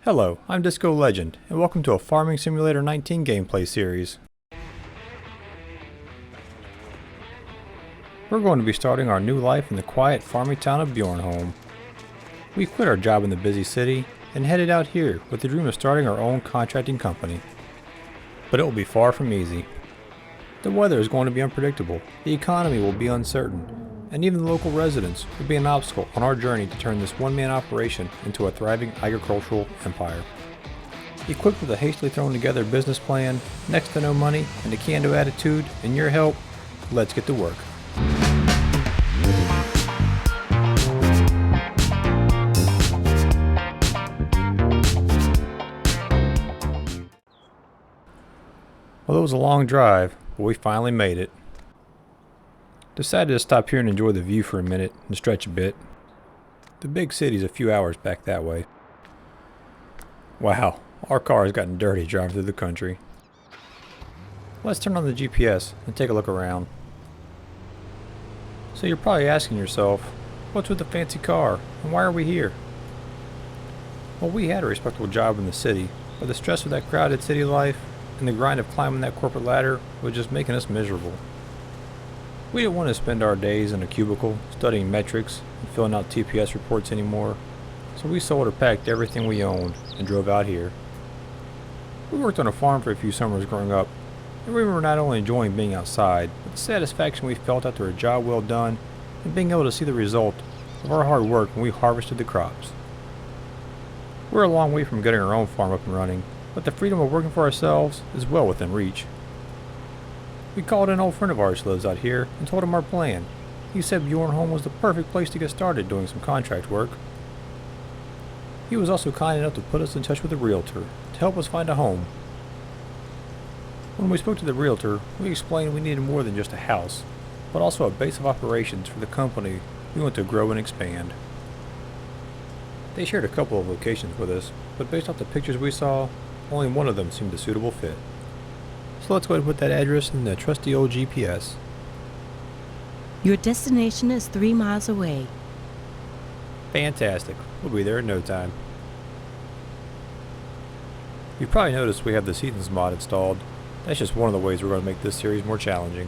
Hello, I'm Disco Legend, and welcome to a Farming Simulator 19 gameplay series. We're going to be starting our new life in the quiet farming town of Bjornholm. We quit our job in the busy city and headed out here with the dream of starting our own contracting company. But it will be far from easy. The weather is going to be unpredictable, the economy will be uncertain, and even the local residents will be an obstacle on our journey to turn this one-man operation into a thriving agricultural empire. Equipped with a hastily thrown together business plan, next to no money, and a can-do attitude, and your help, let's get to work. Well, it was a long drive, but we finally made it. Decided to stop here and enjoy the view for a minute and stretch a bit. The big city's a few hours back that way. Wow, our car has gotten dirty driving through the country. Let's turn on the GPS and take a look around. So you're probably asking yourself, what's with the fancy car and why are we here? Well, we had a respectable job in the city, but the stress of that crowded city life and the grind of climbing that corporate ladder was just making us miserable. We didn't want to spend our days in a cubicle studying metrics and filling out TPS reports anymore, so we sold or packed everything we owned and drove out here. We worked on a farm for a few summers growing up, and we were not only enjoying being outside, but the satisfaction we felt after a job well done and being able to see the result of our hard work when we harvested the crops. We're a long way from getting our own farm up and running, but the freedom of working for ourselves is well within reach. We called an old friend of ours who lives out here and told him our plan. He said Bjornholm was the perfect place to get started doing some contract work. He was also kind enough to put us in touch with a realtor to help us find a home. When we spoke to the realtor, we explained we needed more than just a house, but also a base of operations for the company we want to grow and expand. They shared a couple of locations with us, but based off the pictures we saw, only one of them seemed a suitable fit. So let's go ahead and put that address in the trusty old GPS. Your destination is 3 miles away. Fantastic. We'll be there in no time. You've probably noticed we have the Seasons mod installed. That's just one of the ways we're going to make this series more challenging.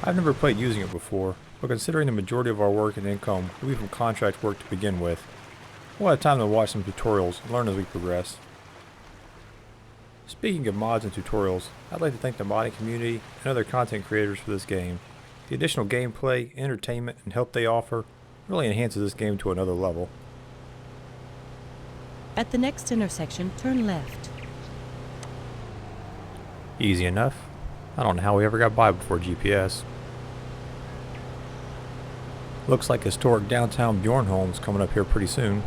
I've never played using it before, but considering the majority of our work and income will be from contract work to begin with, we'll have time to watch some tutorials and learn as we progress. Speaking of mods and tutorials, I'd like to thank the modding community and other content creators for this game. The additional gameplay, entertainment, and help they offer really enhances this game to another level. At the next intersection, turn left. Easy enough. I don't know how we ever got by before GPS. Looks like historic downtown Bjornholm's coming up here pretty soon.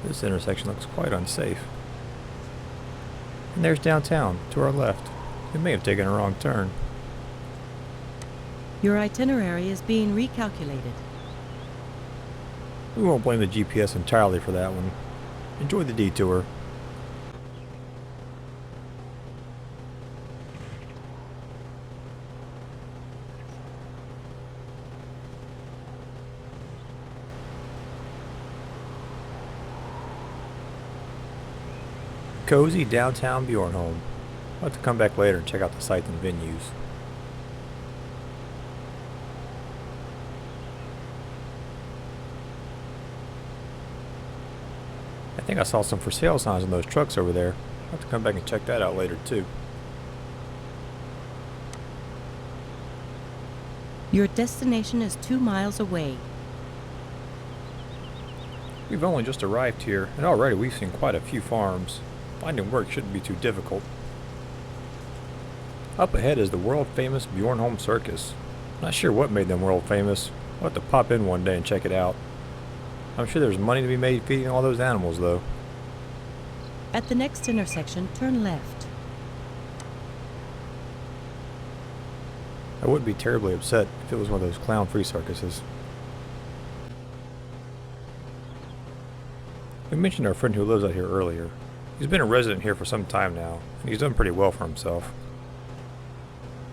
This intersection looks quite unsafe. And there's downtown, to our left. We may have taken a wrong turn. Your itinerary is being recalculated. We won't blame the GPS entirely for that one. Enjoy the detour. Cozy downtown Bjornholm. I'll have to come back later and check out the sites and venues. I think I saw some for sale signs on those trucks over there. I'll have to come back and check that out later too. Your destination is 2 miles away. We've only just arrived here, and already we've seen quite a few farms. Finding work shouldn't be too difficult. Up ahead is the world-famous Bjornholm Circus. Not sure what made them world-famous. We'll have to pop in one day and check it out. I'm sure there's money to be made feeding all those animals, though. At the next intersection, turn left. I wouldn't be terribly upset if it was one of those clown-free circuses. We mentioned our friend who lives out here earlier. He's been a resident here for some time now, and he's done pretty well for himself.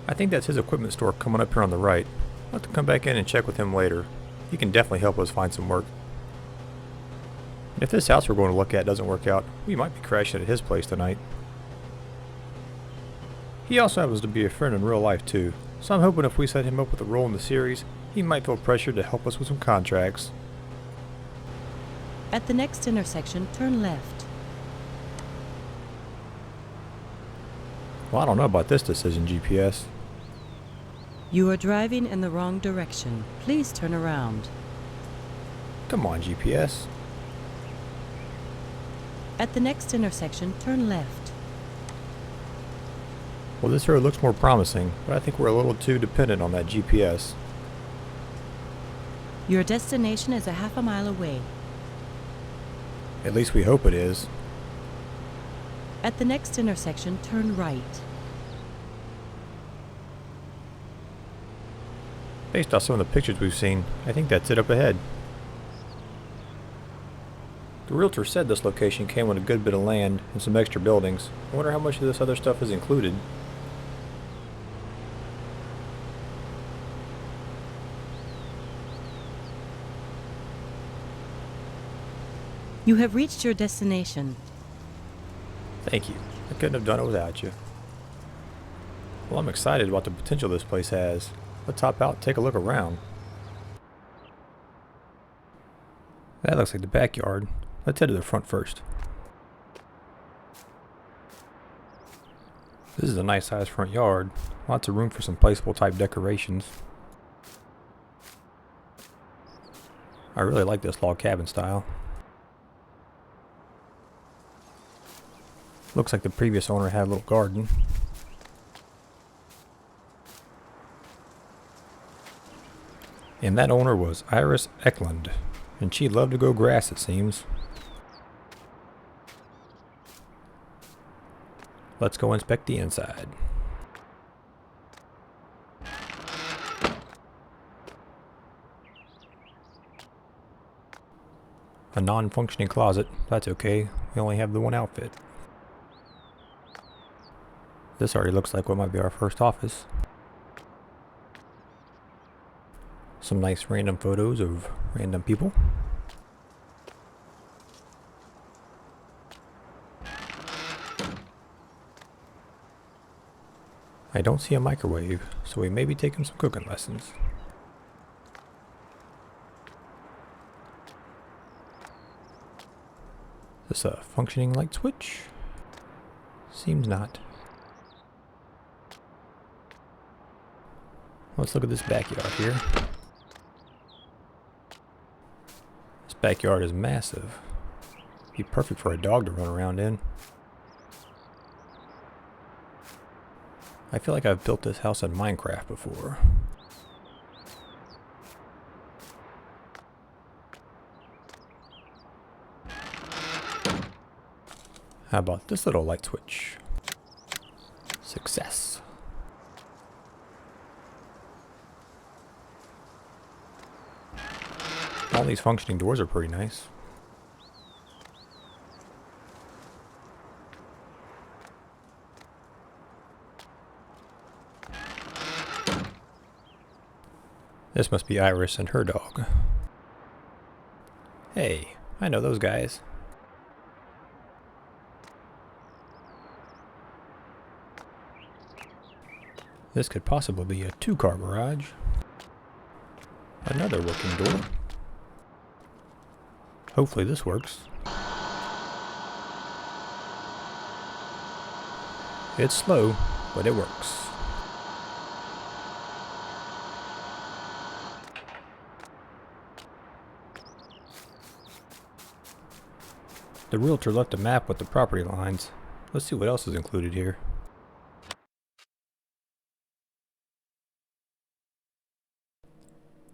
I think that's his equipment store coming up here on the right. I'll have to come back in and check with him later. He can definitely help us find some work. If this house we're going to look at doesn't work out, we might be crashing at his place tonight. He also happens to be a friend in real life too, so I'm hoping if we set him up with a role in the series, he might feel pressured to help us with some contracts. At the next intersection, turn left. Well, I don't know about this decision, GPS. You are driving in the wrong direction. Please turn around. Come on, GPS. At the next intersection, turn left. Well, this road looks more promising, but I think we're a little too dependent on that GPS. Your destination is a half a mile away. At least we hope it is. At the next intersection, turn right. Based off some of the pictures we've seen, I think that's it up ahead. The realtor said this location came with a good bit of land and some extra buildings. I wonder how much of this other stuff is included. You have reached your destination. Thank you. I couldn't have done it without you. Well, I'm excited about the potential this place has. Let's hop out and take a look around. That looks like the backyard. Let's head to the front first. This is a nice sized front yard. Lots of room for some placeable type decorations. I really like this log cabin style. Looks like the previous owner had a little garden. And that owner was Iris Eklund, and she loved to go grass, it seems. Let's go inspect the inside. A non-functioning closet, that's okay, we only have the one outfit. This already looks like what might be our first office. Some nice random photos of random people. I don't see a microwave, so we may be taking some cooking lessons. Is this a functioning light switch? Seems not. Let's look at this backyard here. This backyard is massive. Be perfect for a dog to run around in. I feel like I've built this house in Minecraft before. How about this little light switch? Success. All these functioning doors are pretty nice. This must be Iris and her dog. Hey, I know those guys. This could possibly be a two-car garage. Another working door. Hopefully this works. It's slow, but it works. The realtor left a map with the property lines. Let's see what else is included here.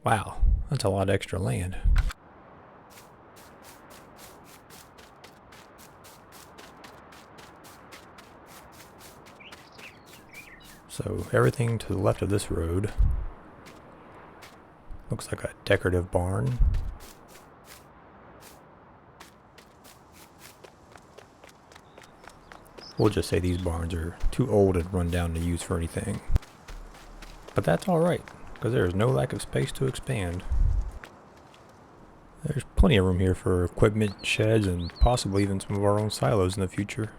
Wow, that's a lot of extra land. So everything to the left of this road looks like a decorative barn. We'll just say these barns are too old and run down to use for anything. But that's alright, because there is no lack of space to expand. There's plenty of room here for equipment, sheds, and possibly even some of our own silos in the future.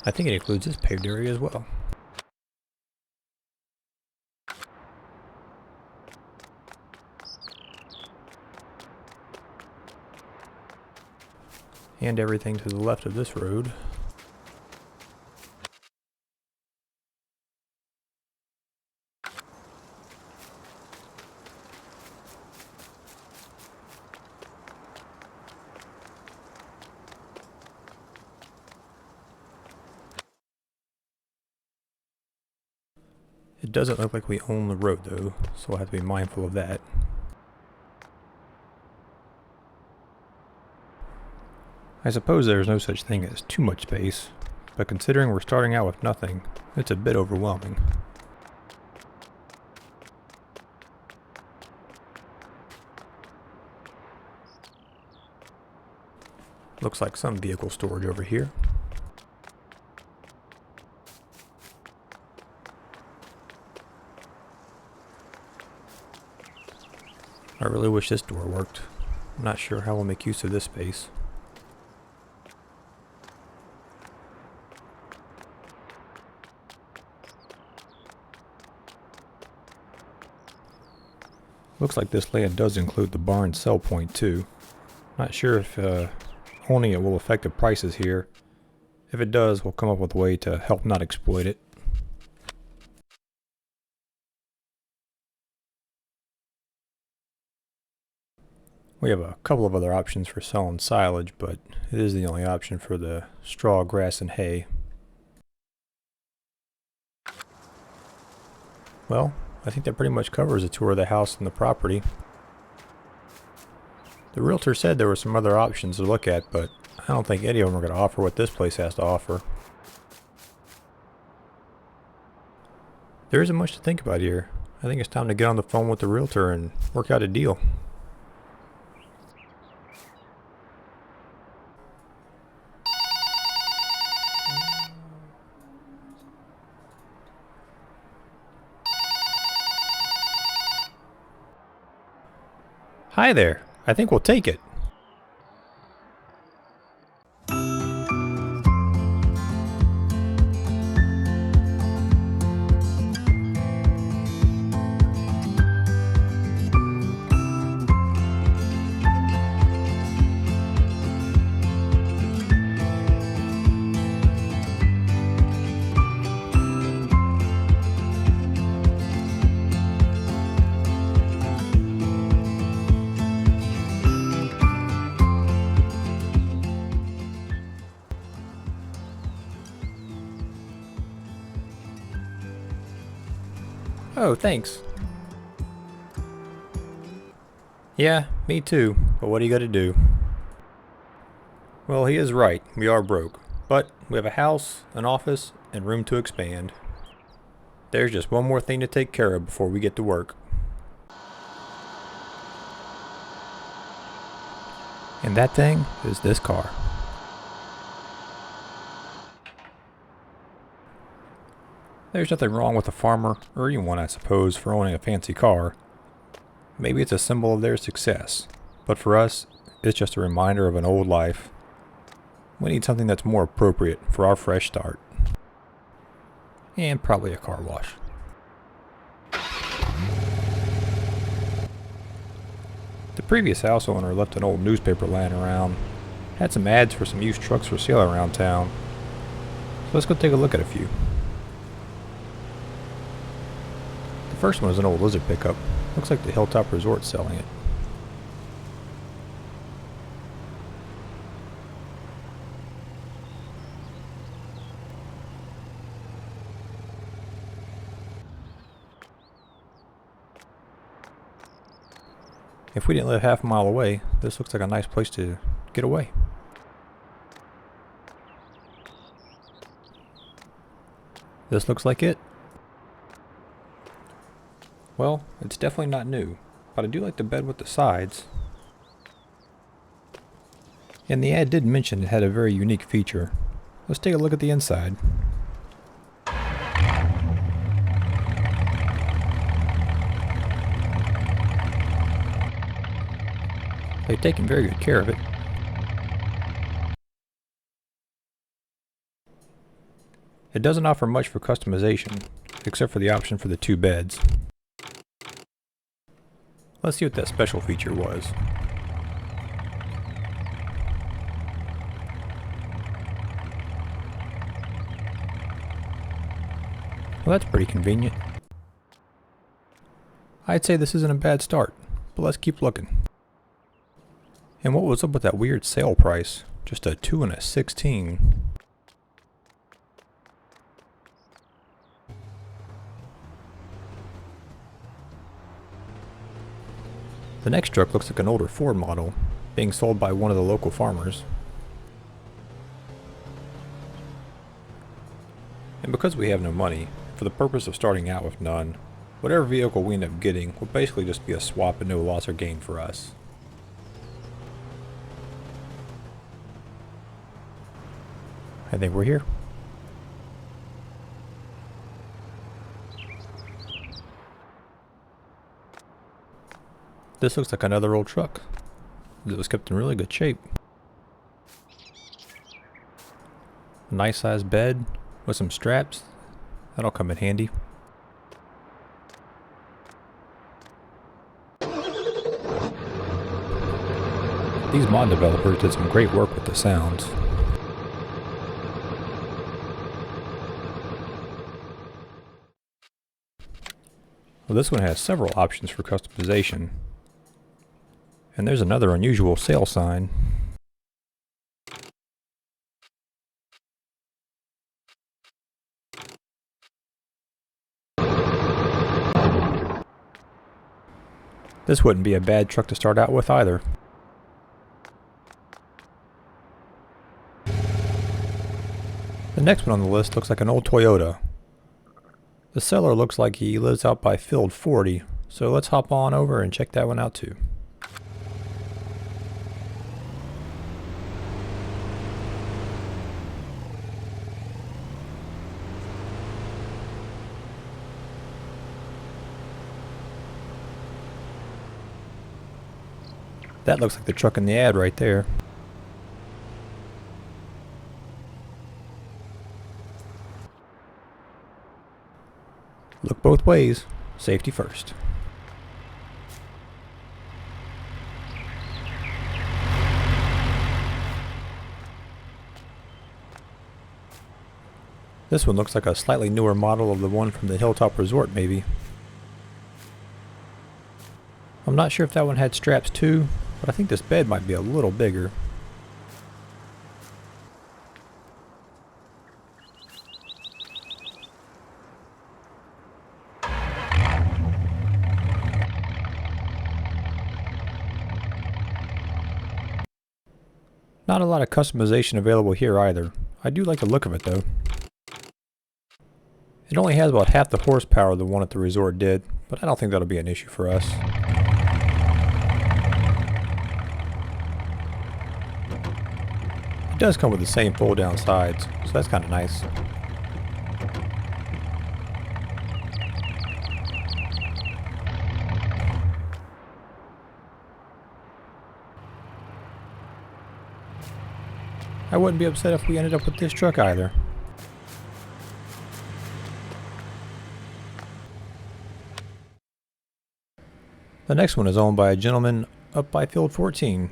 I think it includes this paved area as well. And everything to the left of this road. It doesn't look like we own the road though, so we'll have to be mindful of that. I suppose there's no such thing as too much space, but considering we're starting out with nothing, it's a bit overwhelming. Looks like some vehicle storage over here. I really wish this door worked. I'm not sure how we'll make use of this space. Looks like this land does include the barn sell point too. Not sure if owning it will affect the prices here. If it does, we'll come up with a way to help not exploit it. We have a couple of other options for selling silage, but it is the only option for the straw, grass, and hay. Well, I think that pretty much covers a tour of the house and the property. The realtor said there were some other options to look at, but I don't think any of them are going to offer what this place has to offer. There isn't much to think about here. I think it's time to get on the phone with the realtor and work out a deal. Hi there. I think we'll take it. Oh, thanks. Yeah, me too, but what are you gonna do? Well, he is right, we are broke, but we have a house, an office, and room to expand. There's just one more thing to take care of before we get to work. And that thing is this car. There's nothing wrong with a farmer, or anyone I suppose, for owning a fancy car. Maybe it's a symbol of their success, but for us, it's just a reminder of an old life. We need something that's more appropriate for our fresh start. And probably a car wash. The previous house owner left an old newspaper lying around. Had some ads for some used trucks for sale around town. So let's go take a look at a few. The first one is an old Lizard pickup. Looks like the Hilltop Resort's selling it. If we didn't live half a mile away, this looks like a nice place to get away. This looks like it. Well, it's definitely not new, but I do like the bed with the sides. And the ad did mention it had a very unique feature. Let's take a look at the inside. They've taken very good care of it. It doesn't offer much for customization, except for the option for the 2 beds. Let's see what that special feature was. Well, that's pretty convenient. I'd say this isn't a bad start, but let's keep looking. And what was up with that weird sale price? Just a 2 and a 16. The next truck looks like an older Ford model, being sold by one of the local farmers. And because we have no money, for the purpose of starting out with none, whatever vehicle we end up getting will basically just be a swap and no loss or gain for us. I think we're here. This looks like another old truck. It was kept in really good shape. A nice sized bed with some straps. That'll come in handy. These mod developers did some great work with the sounds. Well, this one has several options for customization. And there's another unusual sale sign. This wouldn't be a bad truck to start out with either. The next one on the list looks like an old Toyota. The seller looks like he lives out by Field 40, so let's hop on over and check that one out too. That looks like the truck in the ad right there. Look both ways, safety first. This one looks like a slightly newer model of the one from the Hilltop Resort maybe. I'm not sure if that one had straps too, but I think this bed might be a little bigger. Not a lot of customization available here either. I do like the look of it though. It only has about half the horsepower the one at the resort did, but I don't think that'll be an issue for us. It does come with the same fold down sides, so that's kind of nice. I wouldn't be upset if we ended up with this truck either. The next one is owned by a gentleman up by Field 14.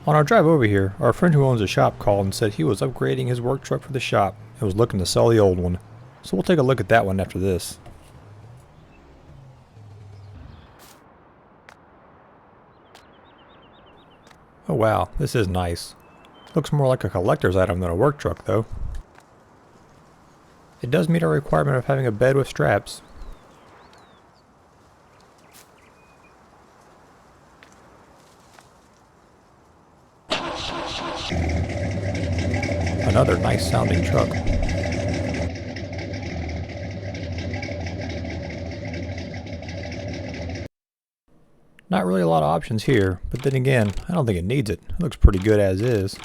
On our drive over here, our friend who owns a shop called and said he was upgrading his work truck for the shop and was looking to sell the old one. So we'll take a look at that one after this. Oh wow, this is nice. Looks more like a collector's item than a work truck though. It does meet our requirement of having a bed with straps. Another nice sounding truck. Not really a lot of options here, but then again, I don't think it needs it. It looks pretty good as is.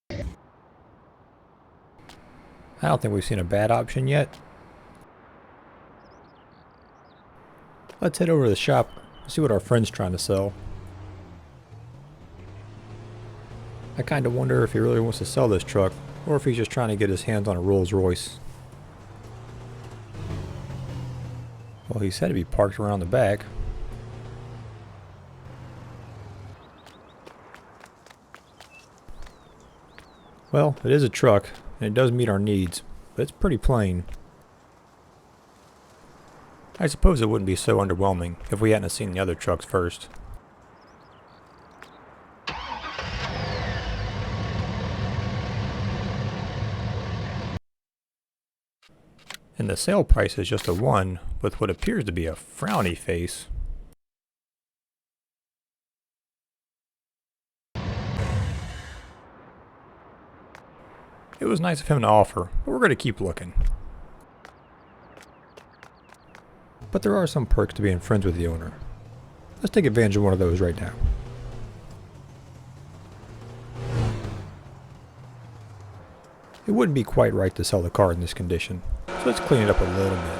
I don't think we've seen a bad option yet. Let's head over to the shop and see what our friend's trying to sell. I kind of wonder if he really wants to sell this truck, or if he's just trying to get his hands on a Rolls Royce. Well, he said to be parked around the back. Well, it is a truck, and it does meet our needs, but it's pretty plain. I suppose it wouldn't be so underwhelming if we hadn't seen the other trucks first. And the sale price is just a 1 with what appears to be a frowny face. It was nice of him to offer, but we're going to keep looking. But there are some perks to being friends with the owner. Let's take advantage of one of those right now. It wouldn't be quite right to sell the car in this condition, so let's clean it up a little bit.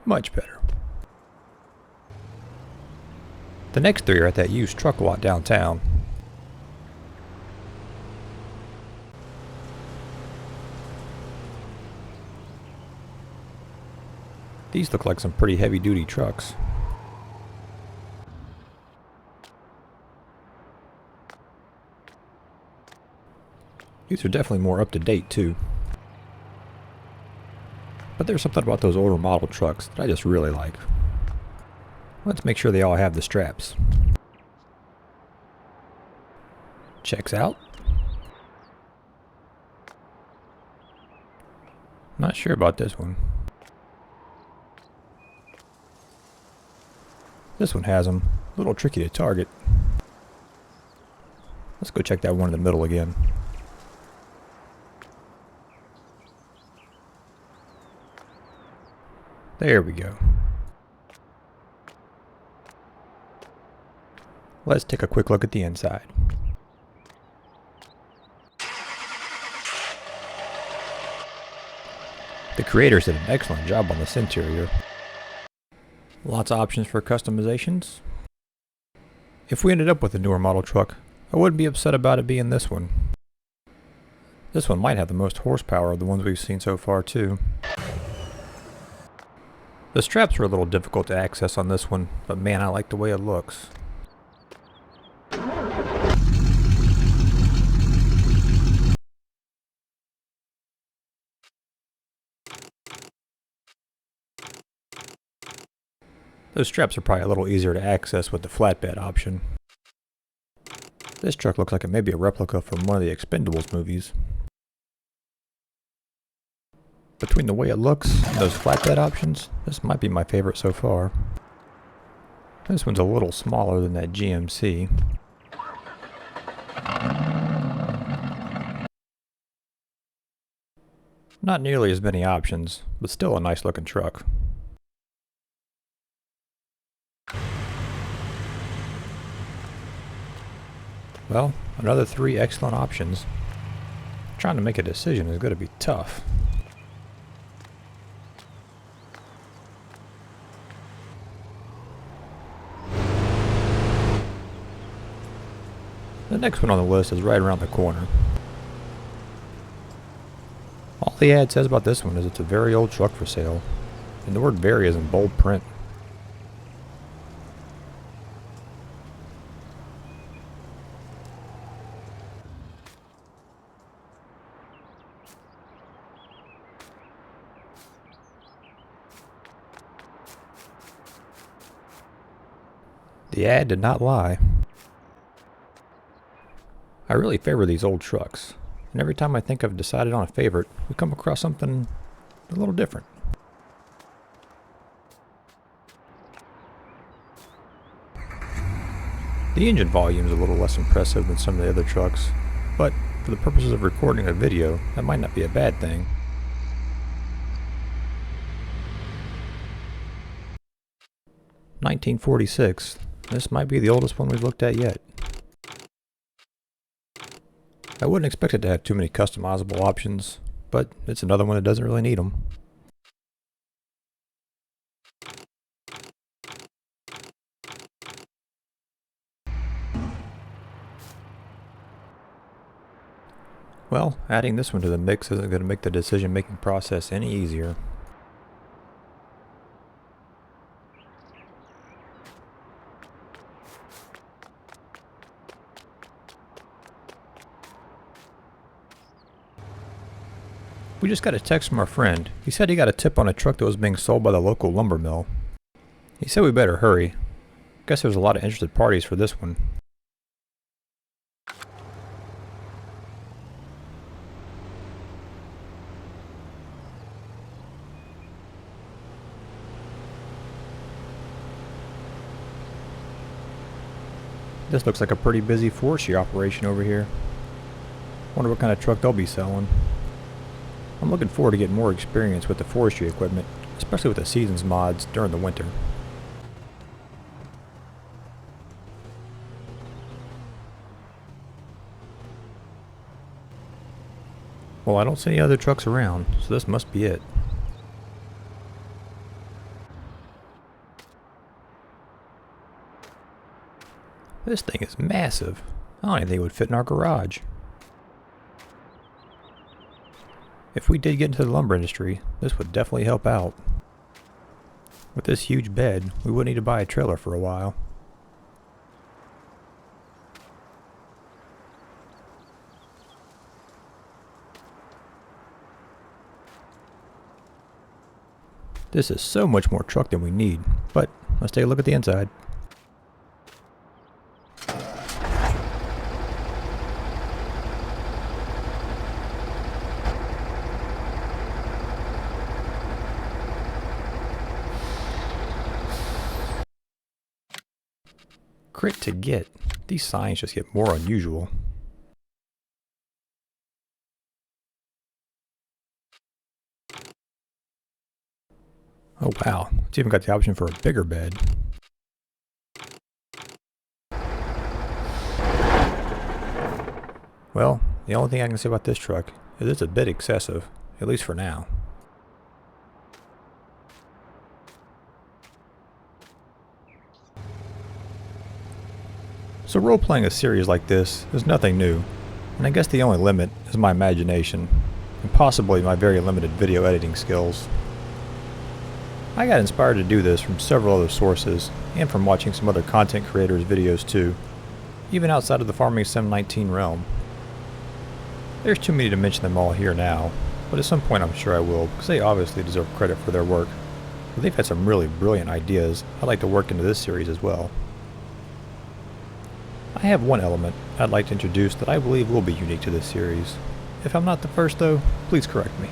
Much better. The next 3 are at that used truck lot downtown. These look like some pretty heavy duty trucks. These are definitely more up to date too. But there's something about those older model trucks that I just really like. Let's make sure they all have the straps. Checks out. Not sure about this one. This one has them. A little tricky to target. Let's go check that one in the middle again. There we go. Let's take a quick look at the inside. The creators did an excellent job on this interior. Lots of options for customizations. If we ended up with a newer model truck, I wouldn't be upset about it being this one. This one might have the most horsepower of the ones we've seen so far too. The straps were a little difficult to access on this one, but man, I like the way it looks. Those straps are probably a little easier to access with the flatbed option. This truck looks like it may be a replica from one of the Expendables movies. Between the way it looks and those flatbed options, this might be my favorite so far. This one's a little smaller than that GMC. Not nearly as many options, but still a nice looking truck. Well, another 3 excellent options. Trying to make a decision is going to be tough. The next one on the list is right around the corner. All the ad says about this one is it's a very old truck for sale, and the word very is in bold print. The ad did not lie. I really favor these old trucks, and every time I think I've decided on a favorite, we come across something a little different. The engine volume is a little less impressive than some of the other trucks, but for the purposes of recording a video, that might not be a bad thing. "1946. This might be the oldest one we've looked at yet. I wouldn't expect it to have too many customizable options, but it's another one that doesn't really need them. Well, adding this one to the mix isn't going to make the decision-making process any easier. We just got a text from our friend. He said he got a tip on a truck that was being sold by the local lumber mill. He said we better hurry. Guess there's a lot of interested parties for this one. This looks like a pretty busy forestry operation over here. Wonder what kind of truck they'll be selling. I'm looking forward to getting more experience with the forestry equipment, especially with the seasons mods during the winter. Well, I don't see any other trucks around, so this must be it. This thing is massive. I don't even think it would fit in our garage. If we did get into the lumber industry, this would definitely help out. With this huge bed, we wouldn't need to buy a trailer for a while. This is so much more truck than we need, but let's take a look at the inside. Crit to get. These signs just get more unusual. Oh wow, it's even got the option for a bigger bed. Well, the only thing I can say about this truck is it's a bit excessive, at least for now. So role-playing a series like this is nothing new, and I guess the only limit is my imagination, and possibly my very limited video editing skills. I got inspired to do this from several other sources, and from watching some other content creators' videos too, even outside of the Farming Sim 19 realm. There's too many to mention them all here now, but at some point I'm sure I will, because they obviously deserve credit for their work. But they've had some really brilliant ideas I'd like to work into this series as well. I have one element I'd like to introduce that I believe will be unique to this series. If I'm not the first though, please correct me.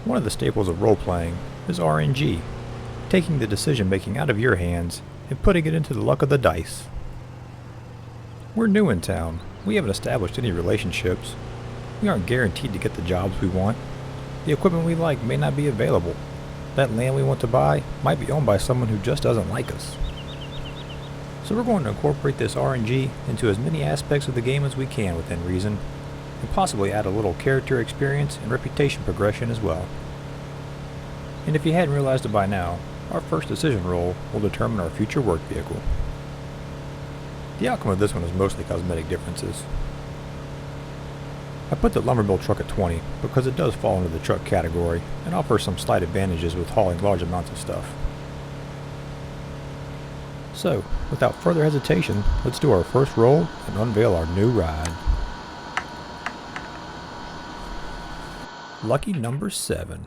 One of the staples of role-playing is RNG, taking the decision-making out of your hands and putting it into the luck of the dice. We're new in town. We haven't established any relationships. We aren't guaranteed to get the jobs we want. The equipment we like may not be available. That land we want to buy might be owned by someone who just doesn't like us. So we're going to incorporate this RNG into as many aspects of the game as we can within reason, and possibly add a little character experience and reputation progression as well. And if you hadn't realized it by now, our first decision roll will determine our future work vehicle. The outcome of this one is mostly cosmetic differences. I put the lumbermill truck at 20 because it does fall into the truck category and offers some slight advantages with hauling large amounts of stuff. So, without further hesitation, let's do our first roll and unveil our new ride. Lucky number 7.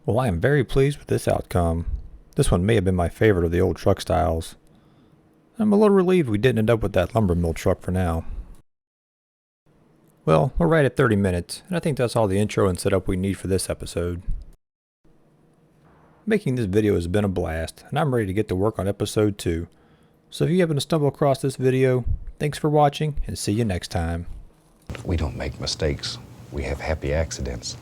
Well, I am very pleased with this outcome. This one may have been my favorite of the old truck styles. I'm a little relieved we didn't end up with that lumber mill truck for now. Well, we're right at 30 minutes, and I think that's all the intro and setup we need for this episode. Making this video has been a blast, and I'm ready to get to work on episode 2. So if you happen to stumble across this video, thanks for watching, and see you next time. We don't make mistakes. We have happy accidents.